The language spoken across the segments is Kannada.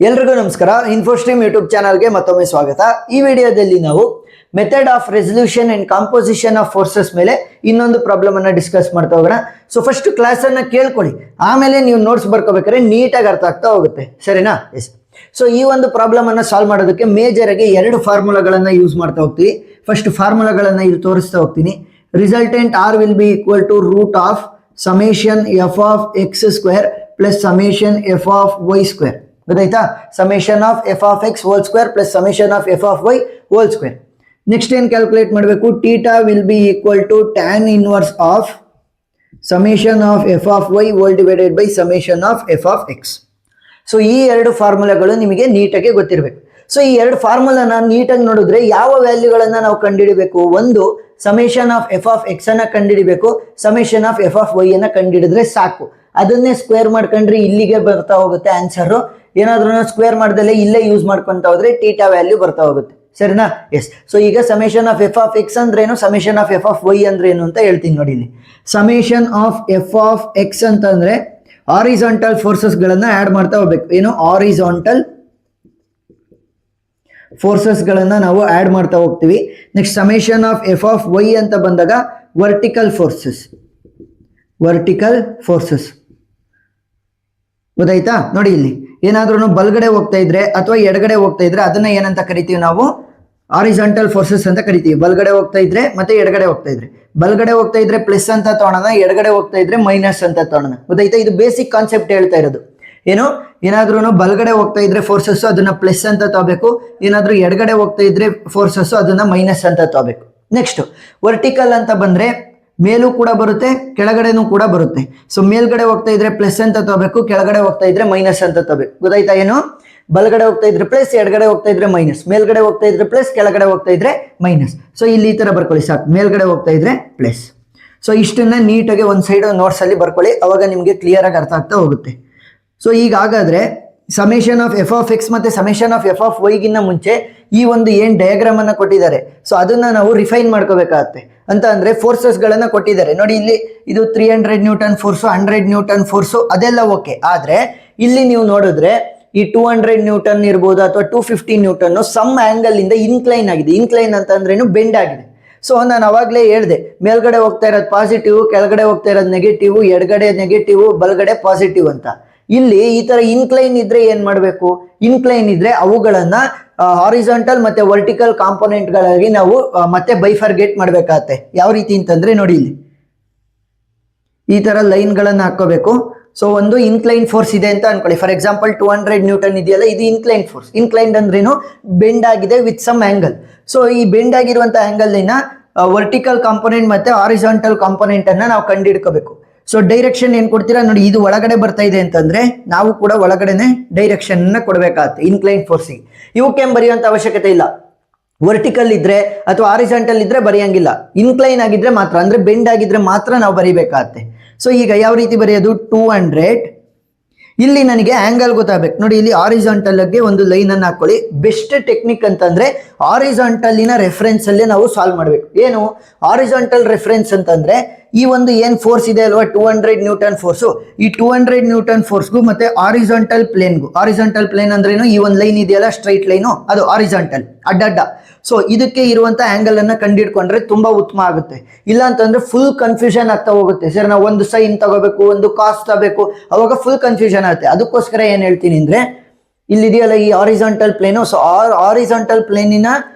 ಎಲ್ರಿಗೂ ನಮಸ್ಕಾರ. ಇನ್ಫೋಸ್ಟ್ರೀಮ್ ಯೂಟ್ಯೂಬ್ ಚಾನಲ್ಗೆ ಮತ್ತೊಮ್ಮೆ ಸ್ವಾಗತ. ಈ ವಿಡಿಯೋದಲ್ಲಿ ನಾವು method of resolution and composition of forces ಮೇಲೆ ಇನ್ನೊಂದು ಪ್ರಾಬ್ಲಮ್ ಅನ್ನ ಡಿಸ್ಕಸ್ ಮಾಡ್ತಾ ಹೋಗೋಣ. ಸೊ ಫಸ್ಟ್ ಕ್ಲಾಸ್ ಅನ್ನ ಕೇಳ್ಕೊಳ್ಳಿ, ಆಮೇಲೆ ನೀವು ನೋಟ್ಸ್ ಬರ್ಕೋಬೇಕಾದ್ರೆ ನೀಟಾಗಿ ಅರ್ಥ ಆಗ್ತಾ ಹೋಗುತ್ತೆ, ಸರಿನಾ? ಎಸ್. ಸೊ ಈ ಒಂದು ಪ್ರಾಬ್ಲಮ್ ಅನ್ನ ಸಾಲ್ವ್ ಮಾಡೋದಕ್ಕೆ ಮೇಜರ್ ಆಗಿ ಎರಡು ಫಾರ್ಮುಲಾಗಳನ್ನ ಯೂಸ್ ಮಾಡ್ತಾ ಹೋಗ್ತೀವಿ. ಫಸ್ಟ್ ಫಾರ್ಮುಲಾಗಳನ್ನ ಇಲ್ಲಿ ತೋರಿಸ್ತಾ ಹೋಗ್ತೀನಿ. Resultant R will be equal to root of summation F of x square plus summation F of y square. ಗೊತ್ತಾಯ್ತಾ? Summation of F of x whole square plus summation of F of y whole square. Next ಏನ್ ಕ್ಯಾಲ್ಕುಲೇಟ್ ಮಾಡಬೇಕು? Theta will be equal to tan inverse of summation of F of y whole divided by summation of F of x. So ಈ ಎರಡು ಫಾರ್ಮುಲಾಗಳು ನಿಮಗೆ ನೀಟಾಗಿ ಗೊತ್ತಿರಬೇಕು. ಸೊ ಈ ಎರಡು ಫಾರ್ಮುಲಾನ ನೀಟಾಗಿ ನೋಡಿದ್ರೆ ಯಾವ ವ್ಯಾಲ್ಯೂಗಳನ್ನ ನಾವು ಕಂಡುಹಿಡಿಬೇಕು? ಒಂದು summation of F of x ಅನ್ನ ಕಂಡುಹಿಡಿಬೇಕು, summation of F of y ಅನ್ನ ಕಂಡುಹಿಡಿದ್ರೆ ಸಾಕು. ಅದನ್ನೇ ಸ್ಕ್ವೇರ್ ಮಾಡ್ಕೊಂಡ್ರೆ ಇಲ್ಲಿಗೆ ಬರ್ತಾ ಹೋಗುತ್ತೆ ಆನ್ಸರ್. ಏನಾದ್ರೂ ಸ್ಕ್ವೇರ್ ಮಾಡ್ದಲ್ಲೇ ಇಲ್ಲೇ ಯೂಸ್ ಮಾಡ್ಕೊಂತ ಹೋದ್ರೆ ಟೀಟಾ ವ್ಯಾಲ್ಯೂ ಬರ್ತಾ ಹೋಗುತ್ತೆ, ಸರಿನಾ? ಎಸ್. ಸೊ ಈಗ summation of F of x ಅಂದ್ರೇನು, summation of F of y ಅಂದ್ರೇನು ಅಂತ ಹೇಳ್ತೀನಿ ನೋಡಿ. ಇಲ್ಲಿ summation of F of x ಅಂತಂದ್ರೆ ಹಾರಿಜಾಂಟಲ್ ಫೋರ್ಸಸ್ ಗಳನ್ನ ಆಡ್ ಮಾಡ್ತಾ ಹೋಗ್ಬೇಕು. ಏನು? ಹಾರಿಜಾಂಟಲ್ ಫೋರ್ಸಸ್ ಗಳನ್ನ ನಾವು ಆಡ್ ಮಾಡ್ತಾ ಹೋಗ್ತೀವಿ. Next summation of F of y ಅಂತ ಬಂದಾಗ ವರ್ಟಿಕಲ್ ಫೋರ್ಸಸ್, ವರ್ಟಿಕಲ್ ಫೋರ್ಸಸ್. ಗೊತ್ತಾಯ್ತಾ? ನೋಡಿ ಇಲ್ಲಿ ಏನಾದ್ರೂ ಬಲ್ಗಡೆ ಹೋಗ್ತಾ ಇದ್ರೆ ಅಥವಾ ಎಡಗಡೆ ಹೋಗ್ತಾ ಇದ್ರೆ ಅದನ್ನ ಏನಂತ ಕರಿತೀವಿ ನಾವು? ಹಾರಿಜಾಂಟಲ್ ಫೋರ್ಸಸ್ ಅಂತ ಕರಿತೀವಿ. ಬಲ್ಗಡೆ ಹೋಗ್ತಾ ಇದ್ರೆ ಮತ್ತೆ ಎಡಗಡೆ ಹೋಗ್ತಾ ಇದ್ರೆ, ಬಲ್ಗಡೆ ಹೋಗ್ತಾ ಇದ್ರೆ ಪ್ಲಸ್ ಅಂತ ತಗೊಳ್ಳೋಣ, ಎಡಗಡೆ ಹೋಗ್ತಾ ಇದ್ರೆ ಮೈನಸ್ ಅಂತ ತಗೊಳ್ಳೋಣ. ಗೊತ್ತಾಯ್ತಾ? ಇದು ಬೇಸಿಕ್ ಕಾನ್ಸೆಪ್ಟ್ ಹೇಳ್ತಾ ಇರೋದು. ಏನು? ಏನಾದ್ರೂ ಬಲ್ಗಡೆ ಹೋಗ್ತಾ ಇದ್ರೆ ಫೋರ್ಸಸ್ ಅದನ್ನ ಪ್ಲಸ್ ಅಂತ ತಗೋಬೇಕು, ಏನಾದ್ರೂ ಎಡಗಡೆ ಹೋಗ್ತಾ ಇದ್ರೆ ಫೋರ್ಸಸ್ ಅದನ್ನ ಮೈನಸ್ ಅಂತ ತಗೋಬೇಕು. ನೆಕ್ಸ್ಟ್ ವರ್ಟಿಕಲ್ ಅಂತ ಬಂದ್ರೆ ಮೇಲೂ ಕೂಡ ಬರುತ್ತೆ, ಕೆಳಗಡೆನೂ ಕೂಡ ಬರುತ್ತೆ. ಸೊ ಮೇಲ್ಗಡೆ ಹೋಗ್ತಾ ಇದ್ರೆ ಪ್ಲಸ್ ಅಂತ ತಗೋಬೇಕು, ಕೆಳಗಡೆ ಹೋಗ್ತಾ ಇದ್ರೆ ಮೈನಸ್ ಅಂತ ತಗೋಬೇಕು. ಗೊತ್ತಾಯ್ತಾ? ಏನು? ಬಲ್ಗಡೆ ಹೋಗ್ತಾ ಇದ್ರೆ ಪ್ಲಸ್, ಎಡಗಡೆ ಹೋಗ್ತಾ ಇದ್ರೆ ಮೈನಸ್, ಮೇಲ್ಗಡೆ ಹೋಗ್ತಾ ಇದ್ರೆ ಪ್ಲಸ್, ಕೆಳಗಡೆ ಹೋಗ್ತಾ ಇದ್ರೆ ಮೈನಸ್. ಸೊ ಇಲ್ಲಿ ಈ ತರ ಬರ್ಕೊಳ್ಳಿ ಸಾಕು, ಮೇಲ್ಗಡೆ ಹೋಗ್ತಾ ಇದ್ರೆ ಪ್ಲಸ್. ಸೊ ಇಷ್ಟನ್ನ ನೀಟಾಗಿ ಒಂದ್ ಸೈಡ್ ನೋಟ್ಸ್ ಅಲ್ಲಿ ಬರ್ಕೊಳ್ಳಿ, ಅವಾಗ ನಿಮ್ಗೆ ಕ್ಲಿಯರ್ ಆಗಿ ಅರ್ಥ ಆಗ್ತಾ ಹೋಗುತ್ತೆ. ಸೊ ಈಗ ಹಾಗಾದ್ರೆ summation of F of X ಮತ್ತೆ ಸಮೇಷನ್ ಆಫ್ ಎಫ್ ಆಫ್ ವೈಗಿನ್ನ ಮುಂಚೆ ಈ ಒಂದು ಏನ್ ಡಯಾಗ್ರಾಮ್ ಅನ್ನ ಕೊಟ್ಟಿದ್ದಾರೆ, ಸೊ ಅದನ್ನ ನಾವು ರಿಫೈನ್ ಮಾಡ್ಕೋಬೇಕಾಗತ್ತೆ. ಅಂತ ಅಂದ್ರೆ ಫೋರ್ಸಸ್ ಗಳನ್ನ ಕೊಟ್ಟಿದ್ದಾರೆ ನೋಡಿ. ಇಲ್ಲಿ ಇದು 300 ನ್ಯೂಟನ್ ಫೋರ್ಸು, 100 ನ್ಯೂಟನ್ ಫೋರ್ಸು, ಅದೆಲ್ಲ ಓಕೆ. ಆದ್ರೆ ಇಲ್ಲಿ ನೀವು ನೋಡಿದ್ರೆ ಈ 200 ನ್ಯೂಟನ್ ಇರ್ಬೋದು ಅಥವಾ 250 ನ್ಯೂಟನ್ ಸಮ್ ಆಂಗಲ್ ಇಂದ ಇನ್ಕ್ಲೈನ್ ಆಗಿದೆ. ಇನ್ಕ್ಲೈನ್ ಅಂತ ಅಂದ್ರೇನು? ಬೆಂಡ್ ಆಗಿದೆ. ಸೊ ನಾನು ಅವಾಗ್ಲೇ ಹೇಳ್ದೆ, ಮೇಲ್ಗಡೆ ಹೋಗ್ತಾ ಇರೋದು ಪಾಸಿಟಿವ್, ಕೆಳಗಡೆ ಹೋಗ್ತಾ ಇರೋದು ನೆಗೆಟಿವ್, ಎಡಗಡೆ ನೆಗೆಟಿವ್, ಬಲ್ಗಡೆ ಪಾಸಿಟಿವ್ ಅಂತ. ಇಲ್ಲಿ ಈ ತರ ಇನ್ಕ್ಲೈನ್ ಇದ್ರೆ ಏನ್ ಮಾಡ್ಬೇಕು? ಇನ್ಕ್ಲೈನ್ ಇದ್ರೆ ಅವುಗಳನ್ನ ಹಾರಿಜಾಂಟಲ್ ಮತ್ತೆ ವರ್ಟಿಕಲ್ ಕಾಂಪೋನೆಂಟ್ ಗಳಾಗಿ ನಾವು ಮತ್ತೆ ಬೈಫರ್ಗೇಟ್ ಮಾಡ್ಬೇಕಾಗತ್ತೆ. ಯಾವ ರೀತಿ ಅಂತಂದ್ರೆ ನೋಡಿ, ಇಲ್ಲಿ ಈ ತರ ಲೈನ್ ಗಳನ್ನ ಹಾಕೋಬೇಕು. ಸೊ ಒಂದು ಇನ್ಕ್ಲೈನ್ ಫೋರ್ಸ್ ಇದೆ ಅಂತ ಅನ್ಕೊಳ್ಳಿ. ಫಾರ್ ಎಕ್ಸಾಂಪಲ್ 200 ನ್ಯೂಟನ್ ಇದೆಯಲ್ಲ, ಇದು ಇನ್ಕ್ಲೈನ್ ಫೋರ್ಸ್. ಇನ್ಕ್ಲೈನ್ ಅಂದ್ರೇನು? ಬೆಂಡ್ ಆಗಿದೆ ವಿತ್ ಸಮ್ ಆಂಗಲ್. ಸೊ ಈ ಬೆಂಡ್ ಆಗಿರುವಂತ ಆಂಗಲ್ ನ ವರ್ಟಿಕಲ್ ಕಾಂಪೋನೆಂಟ್ ಮತ್ತೆ ಹಾರಿಜಾಂಟಲ್ ಕಾಂಪೋನೆಂಟ್ ಅನ್ನ ನಾವು ಕಂಡುಹಿಡ್ಕೋಬೇಕು. ಸೊ ಡೈರೆಕ್ಷನ್ ಏನ್ ಕೊಡ್ತೀರಾ ನೋಡಿ, ಇದು ಒಳಗಡೆ ಬರ್ತಾ ಇದೆ ಅಂತಂದ್ರೆ ನಾವು ಕೂಡ ಒಳಗಡೆನೆ ಡೈರೆಕ್ಷನ್ ಅನ್ನ ಕೊಡಬೇಕಾಗತ್ತೆ ಇನ್ಕ್ಲೈನ್ ಫೋರ್ಸಿಗೆ. ಇವಕ್ಕೆ ಬರೆಯುವಂತ ಅವಶ್ಯಕತೆ ಇಲ್ಲ. ವರ್ಟಿಕಲ್ ಇದ್ರೆ ಅಥವಾ ಹಾರಿಜಾಂಟಲ್ ಇದ್ರೆ ಬರೆಯಂಗಿಲ್ಲ. ಇನ್ಕ್ಲೈನ್ ಆಗಿದ್ರೆ ಮಾತ್ರ, ಅಂದ್ರೆ ಬೆಂಡ್ ಆಗಿದ್ರೆ ಮಾತ್ರ ನಾವು ಬರೀಬೇಕಾಗತ್ತೆ. ಸೊ ಈಗ ಯಾವ ರೀತಿ ಬರೆಯೋದು? 200. ಇಲ್ಲಿ ನನಗೆ ಆಂಗಲ್ ಗೊತ್ತಾಗಬೇಕು ನೋಡಿ. ಇಲ್ಲಿ ಹಾರಿಜಾಂಟಲ್ ಗೆ ಒಂದು ಲೈನ್ ಅನ್ನು ಹಾಕೊಳ್ಳಿ. ಬೆಸ್ಟ್ ಟೆಕ್ನಿಕ್ ಅಂತಂದ್ರೆ ಹಾರಿಜಾಂಟಲಿನ ರೆಫರೆನ್ಸ್ ಅಲ್ಲೇ ನಾವು ಸಾಲ್ವ್ ಮಾಡಬೇಕು. ಏನು ಹಾರಿಜಾಂಟಲ್ ರೆಫರೆನ್ಸ್ ಅಂತಂದ್ರೆ ಈ ಒಂದು ಏನ್ ಫೋರ್ಸ್ ಇದೆ ಅಲ್ವಾ, 200 ನ್ಯೂಟನ್ ಫೋರ್ಸು, ಈ 200 ನ್ಯೂಟನ್ ಫೋರ್ಸ್ಗೂ ಮತ್ತೆ ಹಾರಿಜಾಂಟಲ್ ಪ್ಲೇನ್ಗೂ. ಹಾರಿಜಾಂಟಲ್ ಪ್ಲೇನ್ ಅಂದ್ರೇನು? ಈ ಒಂದು ಲೈನ್ ಇದೆಯಲ್ಲ ಸ್ಟ್ರೈಟ್ ಲೈನು, ಅದು ಹಾರಿಜಾಂಟಲ್, ಅಡ್ಡಡ್ಡ. ಸೊ ಇದಕ್ಕೆ ಇರುವಂತ ಆಂಗಲ್ ಅನ್ನ ಕಂಡುಹಿಡ್ಕೊಂಡ್ರೆ ತುಂಬಾ ಉತ್ತಮ ಆಗುತ್ತೆ. ಇಲ್ಲ ಅಂತಂದ್ರೆ ಫುಲ್ ಕನ್ಫ್ಯೂಷನ್ ಆಗ್ತಾ ಹೋಗುತ್ತೆ. ಸರ್ ನಾವು ಒಂದು ಸೈನ್ ತಗೋಬೇಕು, ಒಂದು ಕಾಸ್ ತಗೋಬೇಕು, ಅವಾಗ ಫುಲ್ ಕನ್ಫ್ಯೂಷನ್ ಆಗುತ್ತೆ. ಅದಕ್ಕೋಸ್ಕರ ಏನ್ ಹೇಳ್ತೀನಿ ಅಂದ್ರೆ, ಇಲ್ಲಿದೆಯಲ್ಲ ಈ ಹಾರಿಜಾಂಟಲ್ ಪ್ಲೇನು, ಸೊ ಹಾರಿಜಾಂಟಲ್ ಪ್ಲೇನಿನ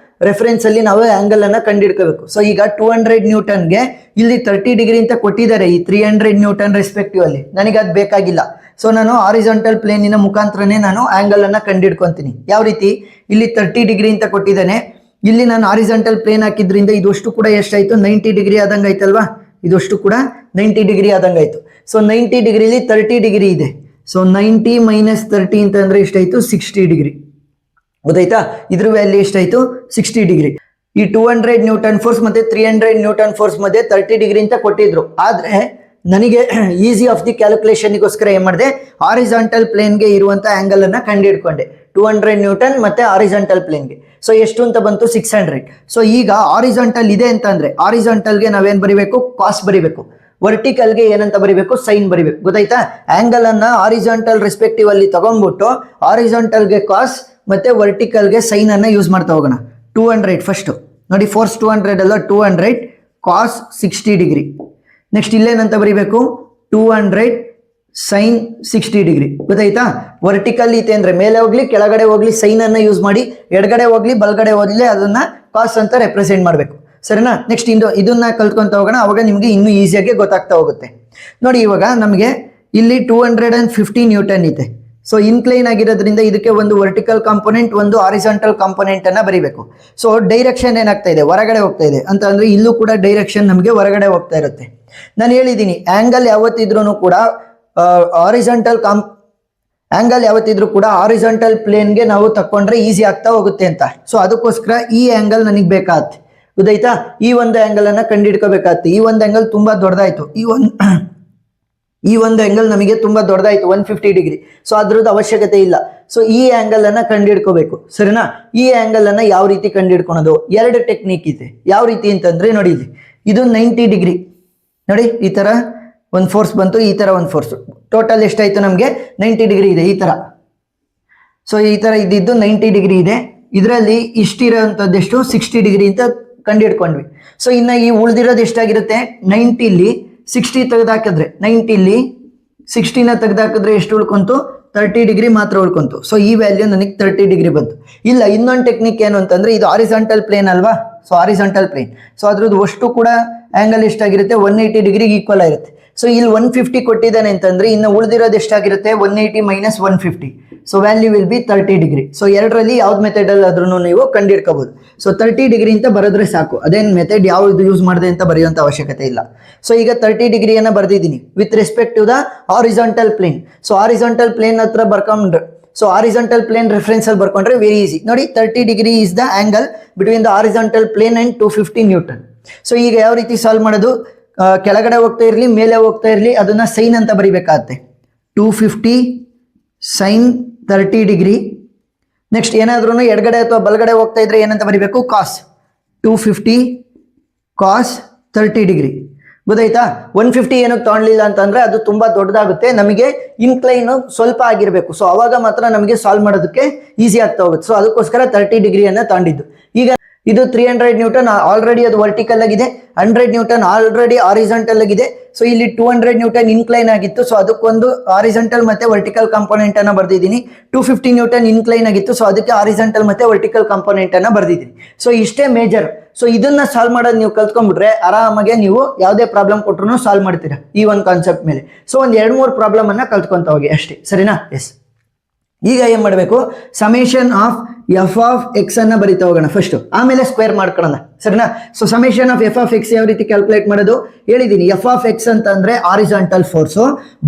ರೆಫರೆನ್ಸ್ ಅಲ್ಲಿ ನಾವು ಆಂಗಲ್ ಅನ್ನ ಕಂಡುಹಿಡ್ಕೋಬೇಕು. ಸೊ ಈಗ 200 ನ್ಯೂಟನ್ಗೆ ಇಲ್ಲಿ 30 ಡಿಗ್ರಿ ಅಂತ ಕೊಟ್ಟಿದ್ದಾರೆ, ಈ 300 ನ್ಯೂಟನ್ ರೆಸ್ಪೆಕ್ಟಿವ್ ಅಲ್ಲಿ. ನನಗೆ ಅದು ಬೇಕಾಗಿಲ್ಲ. ಸೊ ನಾನು ಹಾರಿಜಾಂಟಲ್ ಪ್ಲೇನಿನ ಮುಖಾಂತರನೇ ನಾನು ಆಂಗಲ್ ಅನ್ನ ಕಂಡುಹಿಡ್ಕೊಂತೀನಿ. ಯಾವ ರೀತಿ? ಇಲ್ಲಿ 30 ಡಿಗ್ರಿ ಅಂತ ಕೊಟ್ಟಿದ್ದಾನೆ. ಇಲ್ಲಿ ನಾನು ಹಾರಿಜಾಂಟಲ್ ಪ್ಲೇನ್ ಹಾಕಿದ್ರಿಂದ ಇದಷ್ಟು ಕೂಡ ಎಷ್ಟಾಯ್ತು? 90 ಡಿಗ್ರಿ ಆದಂಗೆ ಆಯ್ತಲ್ವಾ? ಇದಷ್ಟು ಕೂಡ 90 ಡಿಗ್ರಿ ಆದಂಗೆ ಆಯ್ತು. ಸೊ 90 ಡಿಗ್ರಿಲಿ 30 ಡಿಗ್ರಿ ಇದೆ. ಸೊ 90 ಮೈನಸ್ 30 ಅಂತಂದ್ರೆ ಎಷ್ಟಾಯ್ತು? 60 ಡಿಗ್ರಿ. ಗೊತ್ತಾಯ್ತಾ? ಇದ್ರ ವ್ಯಾಲ್ಯೂ ಎಷ್ಟಾಯ್ತು? 60 ಡಿಗ್ರಿ. ಈ 200 ನ್ಯೂಟನ್ ಫೋರ್ಸ್ ಮತ್ತೆ 300 ನ್ಯೂಟನ್ ಫೋರ್ಸ್ ಮಧ್ಯೆ 30 ಡಿಗ್ರಿ ಅಂತ ಕೊಟ್ಟಿದ್ರು. ಆದ್ರೆ ನನಗೆ ಈಸಿ ಆಫ್ ದಿ ಕ್ಯಾಲ್ಕುಲೇಷನ್ಗೋಸ್ಕರ ಏನ್ ಮಾಡಿದೆ? ಹಾರಿಜಾಂಟಲ್ ಪ್ಲೇನ್ಗೆ ಇರುವಂತ ಆಂಗಲ್ ಅನ್ನ ಕಂಡುಹಿಡ್ಕೊಂಡೆ. 200 ನ್ಯೂಟನ್ ಮತ್ತೆ ಹಾರಿಜಾಂಟಲ್ ಪ್ಲೇನ್ಗೆ. ಸೊ ಎಷ್ಟು ಅಂತ ಬಂತು? 600. ಸೊ ಈಗ ಹಾರಿಜಾಂಟಲ್ ಇದೆ ಅಂತ ಅಂದ್ರೆ ಹಾರಿಜಾಂಟಲ್ಗೆ ನಾವೇನ್ ಬರಿಬೇಕು? ಕಾಸ್ ಬರಿಬೇಕು. ವರ್ಟಿಕಲ್ಗೆ ಏನಂತ ಬರಿಬೇಕು, ಸೈನ್ ಬರಿಬೇಕು. ಗೊತ್ತಾಯ್ತಾ? ಆಂಗಲ್ ಅನ್ನ ಹಾರಿಜಾಂಟಲ್ ರೆಸ್ಪೆಕ್ಟಿವ್ ಅಲ್ಲಿ ತಗೊಂಡ್ಬಿಟ್ಟು ಹಾರಿಜಾಂಟಲ್ಗೆ ಕಾಸ್ ಮತ್ತೆ ವರ್ಟಿಕಲ್ಗೆ ಸೈನ್ ಅನ್ನ ಯೂಸ್ ಮಾಡ್ತಾ ಹೋಗೋಣ. 200 ಫಸ್ಟ್ ನೋಡಿ, ಫೋರ್ಸ್ 200 ಅಲ್ಲ, 200 ಕಾಸ್ 60 ಡಿಗ್ರಿ. ನೆಕ್ಸ್ಟ್ ಇಲ್ಲೇನಂತ ಬರಿಬೇಕು, 200 ಸೈನ್ 60 ಡಿಗ್ರಿ. ಗೊತ್ತಾಯ್ತಾ? ವರ್ಟಿಕಲ್ ಐತೆ ಅಂದ್ರೆ ಮೇಲೆ ಹೋಗ್ಲಿ ಕೆಳಗಡೆ ಹೋಗ್ಲಿ ಸೈನ್ ಅನ್ನ ಯೂಸ್ ಮಾಡಿ, ಎಡಗಡೆ ಹೋಗ್ಲಿ ಬಲಗಡೆ ಹೋಗ್ಲಿ ಅದನ್ನ ಕಾಸ್ ಅಂತ ರೆಪ್ರೆಸೆಂಟ್ ಮಾಡಬೇಕು. ಸರಿನಾ? ನೆಕ್ಸ್ಟ್ ಇದನ್ನ ಕಲ್ತ್ಕೊಂತ ಹೋಗೋಣ, ಅವಾಗ ನಿಮ್ಗೆ ಇನ್ನೂ ಈಸಿಯಾಗಿ ಗೊತ್ತಾಗ್ತಾ ಹೋಗುತ್ತೆ. ನೋಡಿ, ಇವಾಗ ನಮಗೆ ಇಲ್ಲಿ 250 ನ್ಯೂಟನ್ ಇದೆ. ಸೊ ಇನ್ಕ್ಲೈನ್ ಆಗಿರೋದ್ರಿಂದ ಇದಕ್ಕೆ ಒಂದು ವರ್ಟಿಕಲ್ ಕಾಂಪೊನೆಂಟ್, ಒಂದು ಹಾರಿಜಾಂಟಲ್ ಕಾಂಪೊನೆಂಟ್ ಅನ್ನ ಬರೀಬೇಕು. ಸೊ ಡೈರೆಕ್ಷನ್ ಏನಾಗ್ತಾ ಇದೆ, ಹೊರಗಡೆ ಹೋಗ್ತಾ ಇದೆ ಅಂತ ಅಂದ್ರೆ ಇಲ್ಲೂ ಕೂಡ ಡೈರೆಕ್ಷನ್ ನಮಗೆ ಹೊರಗಡೆ ಹೋಗ್ತಾ ಇರುತ್ತೆ. ನಾನು ಹೇಳಿದ್ದೀನಿ ಆಂಗಲ್ ಯಾವತ್ತಿದ್ರೂ ಕೂಡ ಹಾರಿಜಾಂಟಲ್ ಪ್ಲೇನ್ಗೆ ನಾವು ತಕೊಂಡ್ರೆ ಈಸಿ ಆಗ್ತಾ ಹೋಗುತ್ತೆ ಅಂತ. ಸೊ ಅದಕ್ಕೋಸ್ಕರ ಈ ಆಂಗಲ್ ನನಗೆ ಬೇಕಾಗುತ್ತೆ. ಗೊತ್ತಾಯ್ತಾ? ಈ ಒಂದು ಆಂಗಲ್ ಅನ್ನ ಕಂಡುಹಿಡ್ಕೋಬೇಕಾಗುತ್ತೆ. ಈ ಒಂದು ಆಂಗಲ್ ತುಂಬಾ ದೊಡ್ಡದಾಯ್ತು, ಈ ಒಂದು ಆಂಗಲ್ ನಮಗೆ ತುಂಬಾ ದೊಡ್ಡದಾಯ್ತು, 150 ಡಿಗ್ರಿ. ಸೊ ಅದ್ರದ್ದು ಅವಶ್ಯಕತೆ ಇಲ್ಲ. ಸೊ ಈ ಆಂಗಲ್ ಅನ್ನ ಕಂಡುಹಿಡ್ಕೋಬೇಕು. ಸರಿನಾ? ಈ ಆಂಗಲ್ ಅನ್ನ ಯಾವ ರೀತಿ ಕಂಡುಹಿಡ್ಕೊಳೋದು, 2 ಟೆಕ್ನಿಕ್ ಇದೆ. ಯಾವ ರೀತಿ ಅಂತಂದ್ರೆ ನೋಡಿ, ಇದು 90 ಡಿಗ್ರಿ. ನೋಡಿ, ಈ ತರ ಒಂದು ಫೋರ್ಸ್ ಬಂತು, ಈ ತರ ಒಂದು ಫೋರ್ಸ್, ಟೋಟಲ್ ಎಷ್ಟಾಯ್ತು ನಮಗೆ 90 ಡಿಗ್ರಿ ಇದೆ ಈ ತರ. ಸೊ ಈ ತರ ಇದ್ದಿದ್ದು 90 ಡಿಗ್ರಿ ಇದೆ. ಇದರಲ್ಲಿ ಇಷ್ಟಿರೋಂಥದ್ದು ಎಷ್ಟು, 60 ಡಿಗ್ರಿ ಅಂತ ಕಂಡುಹಿಡ್ಕೊಂಡ್ವಿ. ಸೊ ಇನ್ನ ಈ ಉಳಿದಿರೋದು ಎಷ್ಟಾಗಿರುತ್ತೆ, 90ಲಿ 60 ತೆಗೆದಾಕಿದ್ರೆ, 90ಲಿ 60ನ ತೆಗೆದಾಕಿದ್ರೆ ಎಷ್ಟು ಉಳ್ಕೊಂತು, 30 ಡಿಗ್ರಿ ಮಾತ್ರ ಉಳ್ಕೊಂತು. ಸೊ ಈ ವ್ಯಾಲ್ಯೂ ನನಗೆ 30 ಡಿಗ್ರಿ ಬಂತು. ಇಲ್ಲ, ಇನ್ನೊಂದು ಟೆಕ್ನಿಕ್ ಏನು ಅಂತಂದ್ರೆ, ಇದು ಹಾರಿಜಾಂಟಲ್ ಪ್ಲೇನ್ ಅಲ್ವಾ. ಸೊ ಹಾರಿಜಾಂಟಲ್ ಪ್ಲೇನ್, ಸೊ ಅದ್ರದ್ದು ಅಷ್ಟು ಕೂಡ ಆಂಗಲ್ ಎಷ್ಟಾಗಿರುತ್ತೆ, 180 ಡಿಗ್ರಿಗೆ ಈಕ್ವಲ್ ಆಗಿರುತ್ತೆ. ಸೊ ಇಲ್ಲಿ 150 ಕೊಟ್ಟಿದ್ದಾನೆ ಅಂತಂದ್ರೆ ಇನ್ನು ಉಳಿದಿರೋದು ಎಷ್ಟಾಗಿರುತ್ತೆ, 180 minus 150. So value will B 30 degree. So ಎರಡರಲ್ಲಿ ಯಾವ್ದು ಮೆಥಡ್ ಅಲ್ಲಿ ಆದ್ರೂ ನೀವು ಕಂಡುಹಿಡ್ಕೋಬಹುದು. ಸೊ 30 ಡಿಗ್ರಿ ಅಂತ ಬರೆದ್ರೆ ಸಾಕು, ಅದೇನ್ ಮೆಥಡ್ ಯಾವ್ದು ಯೂಸ್ ಮಾಡಿದೆ ಅಂತ ಬರೆಯುವಂತ ಅವಶ್ಯಕತೆ ಇಲ್ಲ. ಸೊ ಈಗ 30 ಡಿಗ್ರಿಯನ್ನ ಬರ್ದಿದ್ದೀನಿ with respect to the horizontal plane. So horizontal plane ಹತ್ರ ಬರ್ಕೊಂಡ್ರೆ, ಸೊ ಹಾರಿಜಾಂಟಲ್ ಪ್ಲೇನ್ ರೆಫರೆನ್ಸ್ ಅಲ್ಲಿ ಬರ್ಕೊಂಡ್ರೆ ವೆರಿ ಈಸಿ. ನೋಡಿ, 30 degree is the angle between the horizontal plane and 250 newton. So ಈಗ ಯಾವ ರೀತಿ ಸಾಲ್ವ್ ಮಾಡೋದು, ಕೆಳಗಡೆ ಹೋಗ್ತಾ ಇರಲಿ ಮೇಲೆ ಹೋಗ್ತಾ ಇರಲಿ ಅದನ್ನ ಸೈನ್ ಅಂತ ಬರಿಬೇಕಾಗತ್ತೆ. 250 ಸೈನ್ 30 ಡಿಗ್ರಿ. ನೆಕ್ಸ್ಟ್ ಏನಾದ್ರೂ ಎಡಗಡೆ ಅಥವಾ ಬಲಗಡೆ ಹೋಗ್ತಾ ಇದ್ರೆ ಏನಂತ ಬರಿಬೇಕು, ಕಾಸ್ 250 ಕಾಸ್ 30 ಡಿಗ್ರಿ. ಗೊತ್ತಾಯ್ತಾ? 150 ಏನಕ್ಕೆ ತಗೊಳ್ಳಿಲ್ಲ ಅಂತಂದ್ರೆ ಅದು ತುಂಬಾ ದೊಡ್ಡದಾಗುತ್ತೆ, ನಮಗೆ ಇನ್ಕ್ಲೈನ್ ಸ್ವಲ್ಪ ಆಗಿರ್ಬೇಕು. ಸೊ ಅವಾಗ ಮಾತ್ರ ನಮಗೆ ಸಾಲ್ವ್ ಮಾಡೋದಕ್ಕೆ ಈಸಿ ಆಗ್ತಾ ಹೋಗುತ್ತೆ. ಸೊ ಅದಕ್ಕೋಸ್ಕರ 30 ಡಿಗ್ರಿಯನ್ನ ತಗೊಂಡಿದ್ದು. ಈಗ ಇದು 300 ನ್ಯೂಟನ್ ಆಲ್ರೆಡಿ ಅದು ವರ್ಟಿಕಲ್ ಆಗಿದೆ, 100 ನ್ಯೂಟನ್ ಆಲ್ರೆಡಿ ಹಾರಿಜಾಂಟಲ್ ಆಗಿದೆ. ಸೊ ಇಲ್ಲಿ 200 ನ್ಯೂಟನ್ ಇನ್ಕ್ಲೈನ್ ಆಗಿತ್ತು. ಸೊ ಅದಕ್ಕೊಂದು ಹಾರಿಜಾಂಟಲ್ ಮತ್ತೆ ವರ್ಟಿಕಲ್ ಕಾಂಪೊನೆಂಟ್ ಅನ್ನ ಬರ್ದಿದ್ದೀನಿ. 250 ನ್ಯೂಟನ್ ಇನ್ಕ್ಲೈನ್ ಆಗಿತ್ತು. ಸೊ ಅದಕ್ಕೆ ಹಾರಿಜಾಂಟಲ್ ಮತ್ತೆ ವರ್ಟಿಕಲ್ ಕಾಂಪೊನೆಂಟ್ ಅನ್ನ ಬರ್ದಿದ್ದೀನಿ. ಸೊ ಇಷ್ಟೇ ಮೇಜರ್. ಸೊ ಇದನ್ನ ಸಾಲ್ವ್ ಮಾಡೋದು ನೀವು ಕಲ್ತ್ಕೊಂಡ್ಬಿಟ್ರೆ ಆರಾಮಾಗೆ ನೀವು ಯಾವುದೇ ಪ್ರಾಬ್ಲಮ್ ಕೊಟ್ಟರು ಸಾಲ್ವ್ ಮಾಡ್ತೀರಾ ಈ ಒಂದು ಕಾನ್ಸೆಪ್ಟ್ ಮೇಲೆ. ಸೊ ಒಂದ್ 2-3 ಪ್ರಾಬ್ಲಮ್ ಅನ್ನ ಕಲ್ತ್ಕೊಂತ ಹೋಗಿ ಅಷ್ಟೇ. ಸರಿನಾ? ಎಸ್. ಈಗ ಏನ್ ಮಾಡಬೇಕು, summation of F of x ಅನ್ನ ಬರಿತಾ ಹೋಗೋಣ ಫಸ್ಟ್, ಆಮೇಲೆ ಸ್ಕ್ವೇರ್ ಮಾಡ್ಕೊಳ್ಳೋಣ. ಸರಿನಾ? So summation of F of X ಯಾವ ರೀತಿ ಕ್ಯಾಲ್ಕುಲೇಟ್ ಮಾಡೋದು ಹೇಳಿದೀನಿ. ಎಫ್ ಆಫ್ ಎಕ್ಸ್ ಅಂತ ಅಂದ್ರೆ ಹಾರಿಜಾಂಟಲ್ ಫೋರ್ಸ್,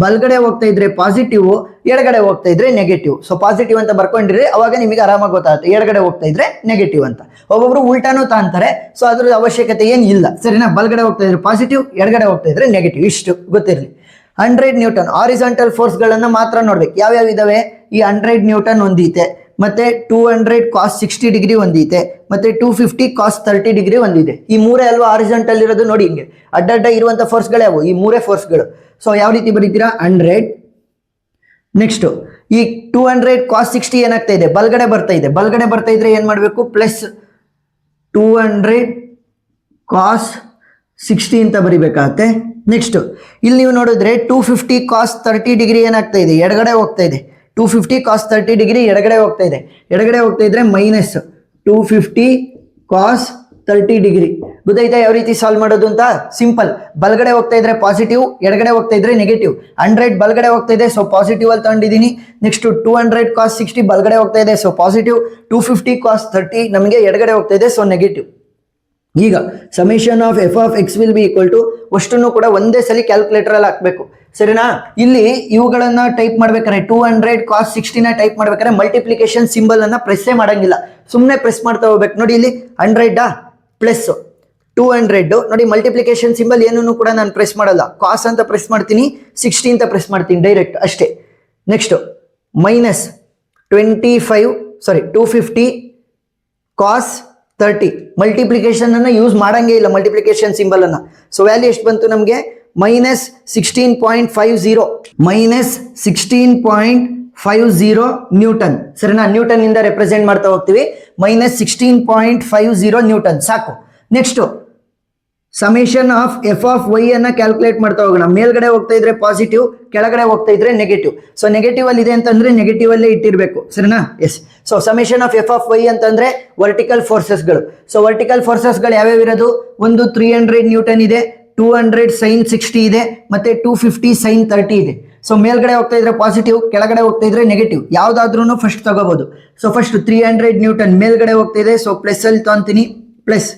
ಬಲ್ಗಡೆ ಹೋಗ್ತಾ ಇದ್ರೆ ಪಾಸಿಟಿವ್, ಎಡಗಡೆ ಹೋಗ್ತಾ ಇದ್ರೆ ನೆಗೆಟಿವ್. ಸೊ ಪಾಸಿಟಿವ್ ಅಂತ ಬರ್ಕೊಂಡಿರಿ, ಅವಾಗ ನಿಮಗೆ ಆರಾಮಾಗಿ ಗೊತ್ತಾಗುತ್ತೆ. ಎಡಗಡೆ ಹೋಗ್ತಾ ಇದ್ರೆ ನೆಗೆಟಿವ್ ಅಂತ. ಒಬ್ಬೊಬ್ರು ಉಲ್ಟಾನು ತಾಂತಾರೆ. ಸೊ ಅದ್ರ ಅವಶ್ಯಕತೆ ಏನ್ ಇಲ್ಲ. ಸರಿನಾ? ಬಲ್ಗಡೆ ಹೋಗ್ತಾ ಇದ್ರೆ ಪಾಸಿಟಿವ್, ಎಡಗಡೆ ಹೋಗ್ತಾ ಇದ್ರೆ ನೆಗೆಟಿವ್, ಇಷ್ಟು ಗೊತ್ತಿರಲಿ. 100 ನ್ಯೂಟನ್ ಹಾರಿಜಾಂಟಲ್ ಫೋರ್ಸ್ ಗಳನ್ನ ಮಾತ್ರ ನೋಡ್ಬೇಕು. ಯಾವ್ಯಾವ ಇದಾವೆ, ಈ 100 ನ್ಯೂಟನ್ ಒಂದೈತೆ, ಮತ್ತೆ 200 ಕಾಸ್ 60 ಡಿಗ್ರಿ ಒಂದೈತೆ, ಮತ್ತೆ 250 ಕಾಸ್ 30 ಡಿಗ್ರಿ ಒಂದಿದೆ. ಈ ಮೂರೇ ಅಲ್ವಾ ಹಾರಿಜಾಂಟಲ್ ಇರೋದು. ನೋಡಿ ಹಿಂಗೆ ಅಡ್ಡ ಇರುವಂತ ಫೋರ್ಸ್ಗಳು ಯಾವು, ಈ ಮೂರೇ ಫೋರ್ಸ್ಗಳು. ಸೊ ಯಾವ ರೀತಿ ಬರೀತೀರಾ, 100. ನೆಕ್ಸ್ಟ್ ಈ 200 ಕಾಸ್ 60 ಏನಾಗ್ತಾ ಇದೆ, ಬಲ್ಗಡೆ ಬರ್ತಾ ಇದೆ. ಬಲ್ಗಡೆ ಬರ್ತಾ ಇದ್ರೆ ಏನ್ ಮಾಡ್ಬೇಕು, ಪ್ಲಸ್ 200 ಕಾಸ್ 60 ಅಂತ ಬರಿಬೇಕಾಗತ್ತೆ. ನೆಕ್ಸ್ಟ್ ಇಲ್ಲಿ ನೀವು ನೋಡಿದ್ರೆ 250 ಕಾಸ್ 30 ಡಿಗ್ರಿ ಏನಾಗ್ತಾ ಇದೆ, ಎಡಗಡೆ ಹೋಗ್ತಾ ಇದೆ. 250 ಕಾಸ್ 30 ಡಿಗ್ರಿ ಎಡಗಡೆ ಹೋಗ್ತಾ ಇದೆ. ಎಡಗಡೆ ಹೋಗ್ತಾ ಇದ್ರೆ ಮೈನಸ್ 250 ಕಾಸ್ 30 ಡಿಗ್ರಿ. ಗೊತ್ತಾಯ್ತಾ ಯಾವ ರೀತಿ ಸಾಲ್ವ್ ಮಾಡೋದು ಅಂತ? ಸಿಂಪಲ್. ಬಲ್ಗಡೆ ಹೋಗ್ತಾ ಇದ್ರೆ ಪಾಸಿಟಿವ್, ಎಡಗಡೆ ಹೋಗ್ತಾ ಇದ್ರೆ ನೆಗೆಟಿವ್. 100 ಬಲ್ಗಡೆ ಹೋಗ್ತಾ ಇದೆ, ಸೊ ಪಾಸಿಟಿವ್ ಅಲ್ಲಿ ತಗೊಂಡಿದ್ದೀನಿ. ನೆಕ್ಸ್ಟ್ 200 ಕಾಸ್ 60 ಬಲ್ಗಡೆ ಹೋಗ್ತಾ ಇದೆ, ಸೊ ಪಾಸಿಟಿವ್. 250 ಕಾಸ್ 30 ನಮಗೆ ಎಡಗಡೆ ಹೋಗ್ತಾ ಇದೆ, ಸೊ ನೆಗೆಟಿವ್. ಈಗ summation of F of x will be equal to ಅಷ್ಟನ್ನು ಕೂಡ ಒಂದೇ ಸಲ ಕ್ಯಾಲ್ಕುಲೇಟರ್ ಅಲ್ಲಿ ಹಾಕ್ಬೇಕು. ಸರಿನಾ? ಇಲ್ಲಿ ಇವುಗಳನ್ನ ಟೈಪ್ ಮಾಡ್ಬೇಕಾದ್ರೆ 200 ಕಾಸ್ 60ನ ಟೈಪ್ ಮಾಡ್ಬೇಕಾದ್ರೆ ಮಲ್ಟಿಪ್ಲಿಕೇಶನ್ ಸಿಂಬಲ್ ಅನ್ನ ಪ್ರೆಸ್ಸೇ ಮಾಡಂಗಿಲ್ಲ, ಸುಮ್ಮನೆ ಪ್ರೆಸ್ ಮಾಡ್ತಾ ಹೋಗ್ಬೇಕು. ನೋಡಿ ಇಲ್ಲಿ 100 ಪ್ಲಸ್ 200 ನೋಡಿ, ಮಲ್ಟಿಪ್ಲಿಕೇಶನ್ ಸಿಂಬಲ್ ಏನನ್ನು ಕೂಡ ನಾನು ಪ್ರೆಸ್ ಮಾಡಲ್ಲ. ಕಾಸ್ ಅಂತ ಪ್ರೆಸ್ ಮಾಡ್ತೀನಿ, 60 ಅಂತ ಪ್ರೆಸ್ ಮಾಡ್ತೀನಿ ಡೈರೆಕ್ಟ್ ಅಷ್ಟೇ. ನೆಕ್ಸ್ಟ್ ಮೈನಸ್ 250 ಕಾಸ್ 30 ಮಲ್ಟಿಪ್ಲಿಕೇಶನ್ ಅನ್ನ ಯೂಸ್ ಮಾಡಂಗೇ ಇಲ್ಲ, ಮಲ್ಟಿಪ್ಲಿಕೇಶನ್ ಸಿಂಬಲ್ ಅನ್ನ. ಸೊ ವ್ಯಾಲ್ಯೂ ಎಷ್ಟು ಬಂತು ನಮಗೆ, ಮೈನಸ್ 16.50 ಮೈನಸ್ 16.50 ನ್ಯೂಟನ್. ಸರಿನಾ? ನ್ಯೂಟನ್ ಇಂದ ರೆಪ್ರೆಸೆಂಟ್ ಮಾಡ್ತಾ ಹೋಗ್ತೀವಿ. ಮೈನಸ್ 16.50 ನ್ಯೂಟನ್ ಸಾಕು. Next summation of F of y ಅನ್ನ ಕ್ಯಾಲ್ಕುಲೇಟ್ ಮಾಡ್ತಾ ಹೋಗೋಣ. ಮೇಲ್ಗಡೆ ಹೋಗ್ತಾ ಇದ್ರೆ ಪಾಸಿಟಿವ್, ಕೆಳಗಡೆ ಹೋಗ್ತಾ ಇದ್ರೆ ನೆಗೆಟಿವ್. ಸೊ ನೆಗೆಟಿವ್ ಅಲ್ಲಿ ಇದೆ ಅಂತಂದ್ರೆ ನೆಗೆಟಿವ್ ಅಲ್ಲೇ ಇಟ್ಟಿರ್ಬೇಕು. ಸರಿನಾ? Yes. So summation of F of y ಅಂತಂದ್ರೆ ವರ್ಟಿಕಲ್ ಫೋರ್ಸಸ್ಗಳು. ಸೊ ವರ್ಟಿಕಲ್ ಫೋರ್ಸಸ್ಗಳು ಯಾವ್ಯಾವ ಇರೋದು? ಒಂದು 300 ನ್ಯೂಟನ್ ಇದೆ, 200 sin 60 ಇದೆ, ಮತ್ತೆ 250 sin 30 ಇದೆ. ಸೊ ಮೇಲ್ಗಡೆ ಹೋಗ್ತಾ ಇದ್ರೆ ಪಾಸಿಟಿವ್, ಕೆಳಗಡೆ ಹೋಗ್ತಾ ಇದ್ರೆ ನೆಗೆಟಿವ್. ಯಾವ್ದಾದ್ರೂ ಫಸ್ಟ್ ತಗೋಬಹುದು. ಸೊ ಫಸ್ಟ್ 300 ನ್ಯೂಟನ್ ಮೇಲ್ಗಡೆ ಹೋಗ್ತಾ ಇದೆ, ಸೊ ಪ್ಲಸ್ ಅಲ್ಲಿ ತಗೊಂತೀನಿ. ಪ್ಲಸ್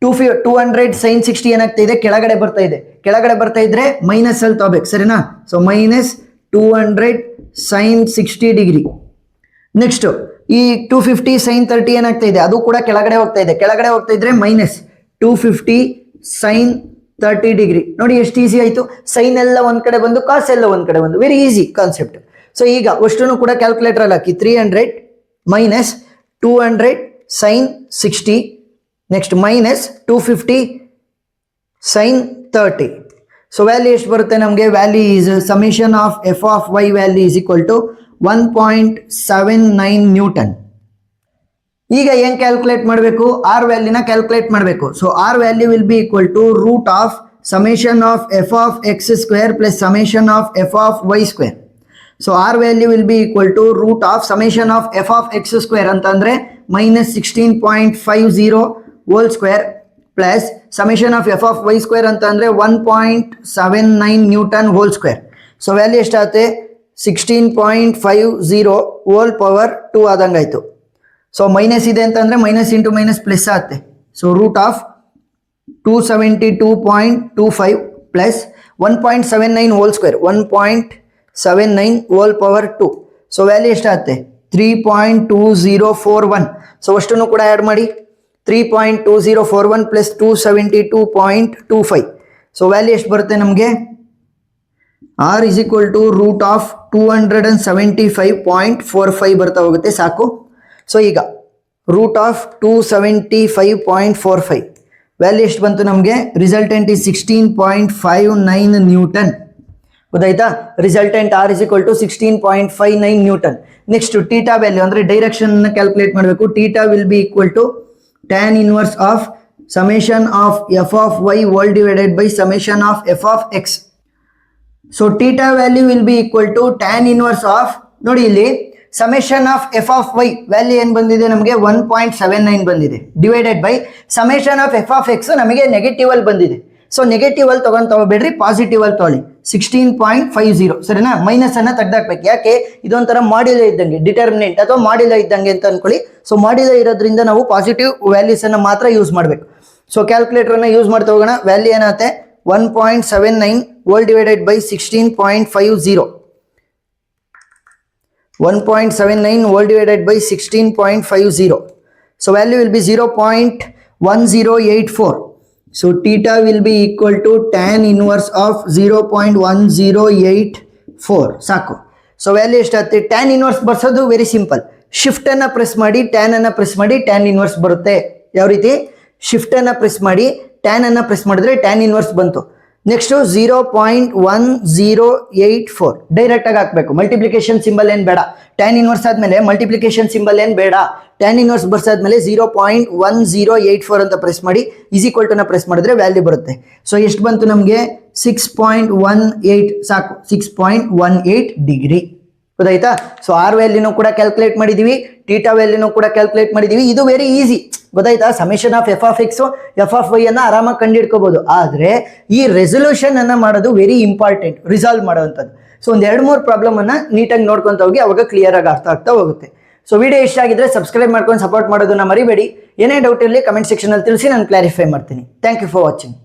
200 sin 60 ಏನಾಗ್ತಾ ಇದೆ? ಕೆಳಗಡೆ ಬರ್ತಾ ಇದೆ. ಕೆಳಗಡೆ ಬರ್ತಾ ಇದ್ರೆ ಮೈನಸ್ ಅಲ್ಲಿ ತಗೋಬೇಕು. ಸರಿನಾ? So minus 200 sin 60 degree. Next ಈ 250 sin 30 ಏನಾಗ್ತಾ ಇದೆ? ಅದು ಕೂಡ ಕೆಳಗಡೆ ಹೋಗ್ತಾ ಇದೆ. ಕೆಳಗಡೆ ಹೋಗ್ತಾ ಇದ್ರೆ ಮೈನಸ್ 250 sin 30 ಡಿಗ್ರಿ. ನೋಡಿ ಎಷ್ಟು ಈಸಿ ಆಯ್ತು. ಸೈನ್ ಎಲ್ಲ ಒಂದ್ ಕಡೆ ಬಂದು, ಕಾಸ್ ಎಲ್ಲ ಒಂದ್ ಕಡೆ ಬಂದು. Very easy concept. ಸೊ ಈಗ ಅಷ್ಟನ್ನು ಕೂಡ ಕ್ಯಾಲ್ಕುಲೇಟರ್ ಅಲ್ಲಿ ಹಾಕಿ. 300 minus 200 sin 60, next minus 250 sin 30. So value ಎಷ್ಟು ಬರುತ್ತೆ ನಮಗೆ? Value is summation of F of y value is equal to 1.79 ನ್ಯೂಟನ್. ಈಗ ಏನ್ ಕ್ಯಾಲ್ಕುಲೇಟ್ ಮಾಡಬೇಕು? ಆರ್ ವ್ಯಾಲ್ಯೂನ ಕ್ಯಾಲ್ಕುಲೇಟ್ ಮಾಡಬೇಕು. So R value will be equal to root of summation of F of x square plus summation of F of y square. So R value will be equal to root of summation of F of x square ಅಂತಂದ್ರೆ minus 16.50 whole square plus summation of F of y square ಅಂತಂದ್ರೆ 1.79 newton whole square. So value ಎಷ್ಟಾಗುತ್ತೆ? 16.50 ಹೋಲ್ ಪವರ್ 2 ಆದಂಗಾಯ್ತು. ಸೊ ಮೈನಸ್ ಇದೆ ಅಂತಂದ್ರೆ ಮೈನಸ್ ಇಂಟು ಮೈನಸ್ ಪ್ಲಸ್ ಆಗುತ್ತೆ. So root of 272.25 plus 1.79 whole square 1.79 whole power 2. So value ಎಷ್ಟಾಗುತ್ತೆ? 3.2041. ಸೊ ಅಷ್ಟನ್ನು ಕೂಡ ಆ್ಯಡ್ ಮಾಡಿ. 3.2041 ಪ್ಲಸ್ 272.25. ಸೊ ವ್ಯಾಲ್ಯೂ ಎಷ್ಟು ಬರುತ್ತೆ ನಮಗೆ? R is equal to root of 275.45 ಬರ್ತಾ ಹೋಗುತ್ತೆ. ಸಾಕು. ಸೊ ಈಗ ರೂಟ್ ಆಫ್ 275.45 ವ್ಯಾಲ್ಯೂ ಎಷ್ಟು ಬಂತು ನಮಗೆ? Resultant is 16.59 newton. ಗೊತ್ತಾಯ್ತಾ? Resultant R is equal to 16.59 newton. Next theta value ಅಂದ್ರೆ ಡೈರೆಕ್ಷನ್ ಕ್ಯಾಲ್ಕುಲೇಟ್ ಮಾಡಬೇಕು. Theta will be equal to tan inverse of summation of f of y whole divided by summation of f of x. So theta value will be equal to tan inverse of, ನೋಡಿ ಇಲ್ಲಿ summation of f of y value ಏನು ಬಂದಿದೆ ನಮಗೆ? 1.79 ಬಂದಿದೆ. Divided by summation of f of x ನಮಗೆ ನೆಗೆಟಿವ್ ಅಲ್ಲಿ ಬಂದಿದೆ. ಸೊ ನೆಗೆಟಿವ್ ಅಲ್ಲಿ ತಗೋಬೇಡ್ರಿ, ಪಾಸಿಟಿವ್ ಅಲ್ಲಿ ತಗೊಳ್ಳಿ. 16.50. ಸರಿನಾ? ಮೈನಸ್ ಅನ್ನ ತೆಗ್ದಾಕ್ಬೇಕು. ಯಾಕೆ? ಇದೊಂಥರ ಮಾಡಿಲ್ಲ ಇದ್ದಂಗೆ, ಡಿಟರ್ಮಿನೆಂಟ್ ಅಥವಾ ಮಾಡಿಲ್ಲ ಇದ್ದಂಗೆ ಅಂತ ಅನ್ಕೊಳ್ಳಿ. ಸೊ ಮಾಡಿಲ್ಲ ಇರೋದ್ರಿಂದ ನಾವು ಪಾಸಿಟಿವ್ ವ್ಯಾಲ್ಯೂಸ್ ಅನ್ನ ಮಾತ್ರ ಯೂಸ್ ಮಾಡಬೇಕು. ಸೊ ಕ್ಯಾಲ್ಕುಲೇಟರ್ ಅನ್ನ ಯೂಸ್ ಮಾಡ್ತಾ ಹೋಗೋಣ. ವ್ಯಾಲ್ಯೂ ಏನಾಗುತ್ತೆ? 1.79 hole divided by 16.50. 1.79 hole divided by 16.50. So value will B 0.1084. So theta will be equal to tan inverse of 0.1084. ಸಾಕು. ಸೊ ವ್ಯಾಲ್ಯೂ ಎಷ್ಟಾಗುತ್ತೆ? ಟ್ಯಾನ್ ಇನ್ವರ್ಸ್ ಬರ್ಸೋದು ವೆರಿ ಸಿಂಪಲ್. ಶಿಫ್ಟ್ ಅನ್ನ ಪ್ರೆಸ್ ಮಾಡಿ, ಟ್ಯಾನ್ ಅನ್ನ ಪ್ರೆಸ್ ಮಾಡಿ, ಟ್ಯಾನ್ ಇನ್ವರ್ಸ್ ಬರುತ್ತೆ. ಯಾವ ರೀತಿ? ಶಿಫ್ಟ್ ಅನ್ನ ಪ್ರೆಸ್ ಮಾಡಿ, ಟ್ಯಾನ್ ಅನ್ನ ಪ್ರೆಸ್ ಮಾಡಿದ್ರೆ ಟ್ಯಾನ್ ಇನ್ವರ್ಸ್ ಬಂತು. ನೆಕ್ಸ್ಟ್ 0.1084 ಡೈರೆಕ್ಟ್ ಆಗಿ ಹಾಕ್ಬೇಕು. ಮಲ್ಟಿಪ್ಲಿಕೇಶನ್ ಸಿಂಬಲ್ ಏನ್ ಬೇಡ. ಟ್ಯಾನ್ ಇನ್ವರ್ಸ್ ಆದ್ಮೇಲೆ ಮಲ್ಟಿಪ್ಲಿಕೇಶನ್ ಸಿಂಬಲ್ ಏನ್ ಬೇಡ. ಟ್ಯಾನ್ ಇನ್ವರ್ಸ್ ಬರ್ಸಾದ್ಮೇಲೆ 0.1084 ಅಂತ ಪ್ರೆಸ್ ಮಾಡಿ ಈಸ್ ಈಕ್ವಲ್ ಟು ನ ಪ್ರೆಸ್ ಮಾಡಿದ್ರೆ ವ್ಯಾಲ್ಯೂ ಬರುತ್ತೆ. ಸೊ ಎಷ್ಟು ಬಂತು ನಮಗೆ? 6.18. ಸಾಕು. 6.18 ಡಿಗ್ರಿ. ಗೊತ್ತಾಯ್ತಾ? ಸೊ ಆರ್ ವ್ಯಾಲ್ಯೂನು ಕೂಡ ಕ್ಯಾಲ್ಕುಲೇಟ್ ಮಾಡಿದೀವಿ, ಟೀಟಾ ವ್ಯಾಲ್ಯೂನು ಕೂಡ ಕ್ಯಾಲ್ಕುಲೇಟ್ ಮಾಡಿದೀವಿ. ಇದು ವೆರಿ ಈಸಿ. ಗೊತ್ತಾಯ್ತಾ? Summation of F of x f of y ಅನ್ನ ಆರಾಮಾಗಿ ಕಂಡುಹಿಡ್ಕೋಬಹುದು. ಆದ್ರೆ ಈ ರೆಸೊಲ್ಯೂಷನ್ ಅನ್ನ ಮಾಡೋದು ವೆರಿ ಇಂಪಾರ್ಟೆಂಟ್, ರಿಸಾಲ್ವ್ ಮಾಡುವಂಥದ್ದು. ಸೊ ಒಂದ್ 2-3 ಪ್ರಾಬ್ಲಮ್ ಅನ್ನ ನೀಟಾಗಿ ನೋಡ್ಕೊಂತ ಹೋಗಿ ಅವಾಗ ಕ್ಲಿಯರ್ ಆಗಿ ಅರ್ಥ ಆಗ್ತಾ ಹೋಗುತ್ತೆ. ಸೊ ವಿಡಿಯೋ ಇಷ್ಟ ಆಗಿದ್ರೆ ಸಬ್ಸ್ಕ್ರೈಬ್ ಮಾಡ್ಕೊಂಡು ಸಪೋರ್ಟ್ ಮಾಡೋದನ್ನ ಮರಿಬೇಡಿ. ಏನೇ ಡೌಟ್ ಇರಲಿ ಕಮೆಂಟ್ ಸೆಕ್ಷನ್ ಅಲ್ಲಿ ತಿಳಿಸಿ, ನಾನು ಕ್ಲಾರಿಫೈ ಮಾಡ್ತೀನಿ. Thank you for watching.